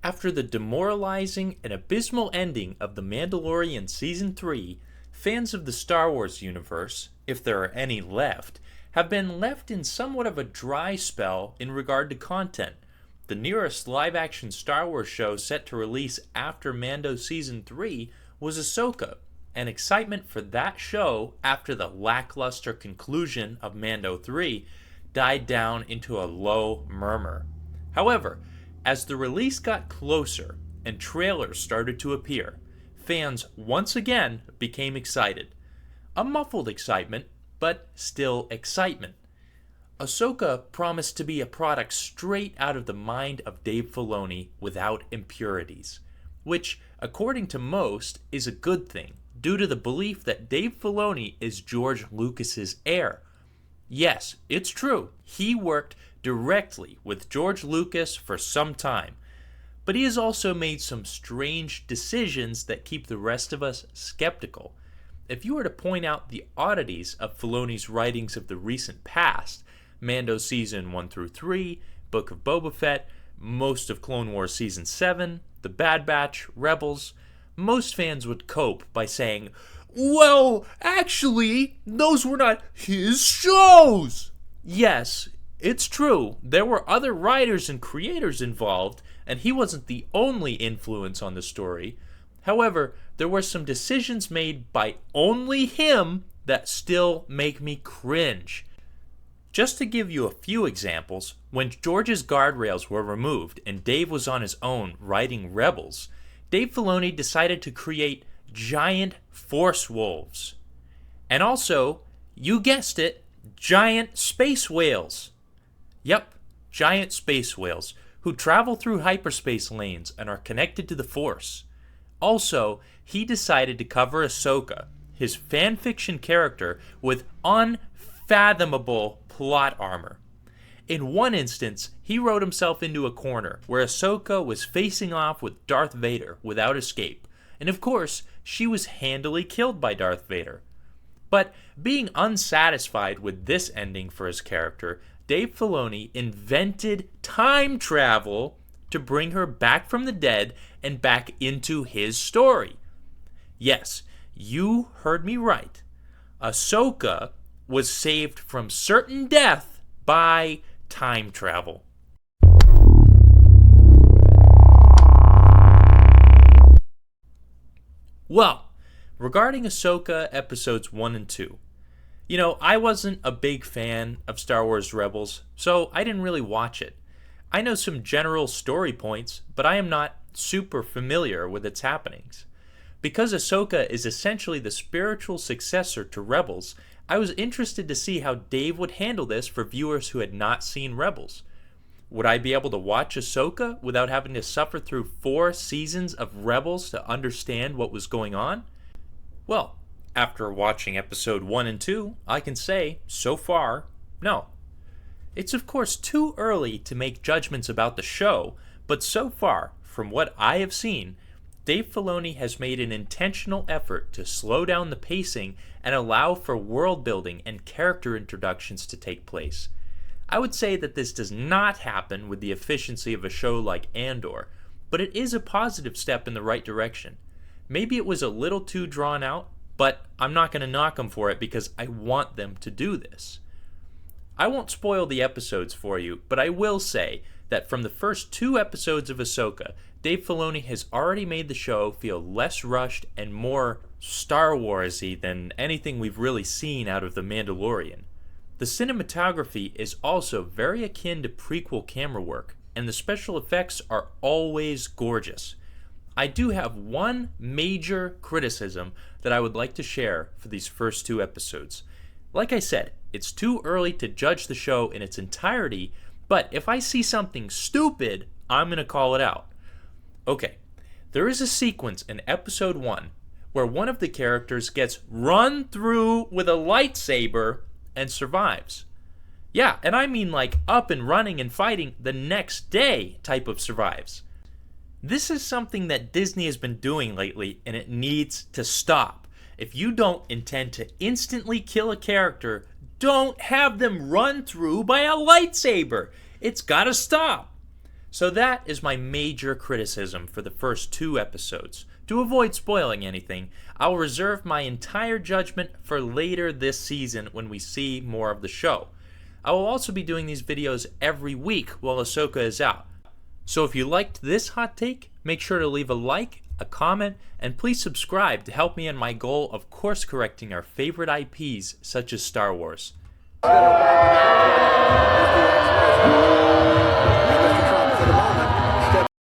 After the demoralizing and abysmal ending of The Mandalorian Season 3, fans of the Star Wars universe, if there are any left, have been left in somewhat of a dry spell in regard to content. The nearest live-action Star Wars show set to release after Mando Season 3 was AHSOKA, and excitement for that show after the lackluster conclusion of Mando 3 died down into a low murmur. However, as the release got closer and trailers started to appear, fans once again became excited. A muffled excitement, but still excitement. AHSOKA promised to be a product straight out of the mind of Dave Filoni without impurities, which, according to most, is a good thing, due to the belief that Dave Filoni is George Lucas's heir. Yes, it's true, he worked directly with George Lucas for some time, but he has also made some strange decisions that keep the rest of us skeptical. If you were to point out the oddities of Filoni's writings of the recent past, Mando Season 1 through 3, Book of Boba Fett, most of Clone Wars Season 7, The Bad Batch, Rebels, most fans would cope by saying, "Well, actually, those were not his shows!" Yes, it's true, there were other writers and creators involved, and he wasn't the only influence on the story. However, there were some decisions made by only him that still make me cringe. Just to give you a few examples, when George's guardrails were removed and Dave was on his own writing Rebels, Dave Filoni decided to create giant force wolves. And also, you guessed it, giant space whales. Yep, giant space whales who travel through hyperspace lanes and are connected to the Force. Also, he decided to cover AHSOKA, his fanfiction character, with unfathomable plot armor. In one instance, he wrote himself into a corner where AHSOKA was facing off with Darth Vader without escape, and of course, she was handily killed by Darth Vader. But being unsatisfied with this ending for his character, Dave Filoni invented time travel to bring her back from the dead and back into his story. Yes, you heard me right. AHSOKA was saved from certain death by time travel. Well, regarding AHSOKA Episodes 1 and 2, I wasn't a big fan of Star Wars Rebels, so I didn't really watch it. I know some general story points, but I am not super familiar with its happenings. Because AHSOKA is essentially the spiritual successor to Rebels, I was interested to see how Dave would handle this for viewers who had not seen Rebels. Would I be able to watch AHSOKA without having to suffer through 4 seasons of Rebels to understand what was going on? Well, after watching Episode 1 and 2, I can say, so far, no. It's of course too early to make judgments about the show, but so far, from what I have seen, Dave Filoni has made an intentional effort to slow down the pacing and allow for world building and character introductions to take place. I would say that this does not happen with the efficiency of a show like Andor, but it is a positive step in the right direction. Maybe it was a little too drawn out, but I'm not going to knock them for it because I want them to do this. I won't spoil the episodes for you, but I will say that from the first 2 episodes of AHSOKA, Dave Filoni has already made the show feel less rushed and more Star Wars-y than anything we've really seen out of The Mandalorian. The cinematography is also very akin to prequel camera work, and the special effects are always gorgeous. I do have one major criticism that I would like to share for these first 2 episodes. Like I said, it's too early to judge the show in its entirety, but if I see something stupid, I'm going to call it out. Okay, there is a sequence in Episode 1 where one of the characters gets run through with a lightsaber and survives. Yeah, and I mean like up and running and fighting the next day type of survives. This is something that Disney has been doing lately, and it needs to stop. If you don't intend to instantly kill a character, don't have them run through by a lightsaber. It's gotta stop. So that is my major criticism for the first 2 episodes. To avoid spoiling anything, I'll reserve my entire judgment for later this season when we see more of the show. I will also be doing these videos every week while Ahsoka is out. So if you liked this hot take, make sure to leave a like, a comment, and please subscribe to help me in my goal of course correcting our favorite IPs such as Star Wars.